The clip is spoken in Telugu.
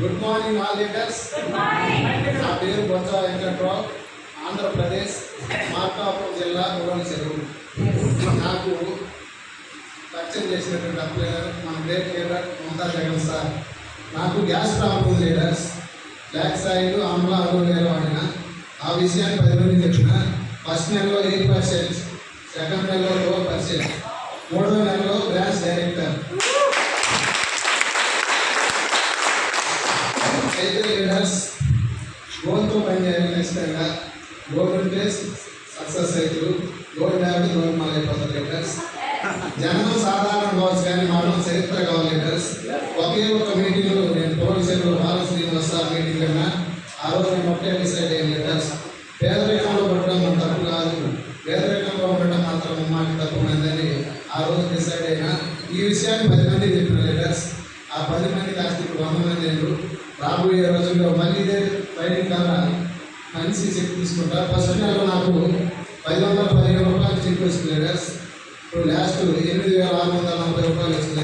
Good morning all leaders. నా పేరు బొత్స వెంకట్రావు, ఆంధ్రప్రదేశ్ మార్కాపురం జిల్లా గోడల చెరువు. నాకు పరిచయం చేసినటువంటి అప్లైనర్ మన great leader Mamata Jagan sir. నాకు గ్యాస్ ప్రాబ్లం ఉంది లీడర్స్. బ్లాక్ సాయిల్ ఆమ్ల అరువులు వాడిన ఆ విషయాన్ని 10 మంది చెప్పిన. ఫస్ట్ నెలలో 8%, సెకండ్ నెలలో 12%, మూడో నెలలో బ్రాంచ్ డైరెక్టర్. అయితే లీడర్స్ గోల్తో పనిచేయాలి. ఖచ్చితంగా గోల్ ఉంటే సక్సెస్ అవుతారు. గోల్ లేకపోతే గోల్మాల్ అయిపోతారు లీడర్స్. జనం సాధారణ కావచ్చు కానీ మనం చరిత్ర కావాలి లీడర్స్. ఒకే ఒక మీటింగ్లో నేను పోలీసులు బాల శ్రీనివాస్ సార్ మీటింగ్ కన్నా ఆ రోజు నేను ఒకటే డిసైడ్ అయ్యాను లీడర్స్. పేదరికంలో పడడం మన తప్పు కాదు, పేదరికంలో ఉండడం మాత్రం మాకు తప్పుందని ఆ రోజు డిసైడ్ అయినా. ఈ విషయాన్ని 10 మంది చెప్పిన లీడర్స్. ఆ 10 మంది కాస్త ఇప్పుడు 100 మంది అయ్యారు. రాబోయే రోజుల్లో మళ్ళీ ఇదే ట్రైనింగ్ కన్నా మంచి చెక్ తీసుకుంటా. ఫస్ట్ నెలలో నాకు 515 రూపాయలు చెక్ వస్తుంది లీడర్స్. ఇప్పుడు లాస్ట్ 8,640 రూపాయలు వచ్చింది.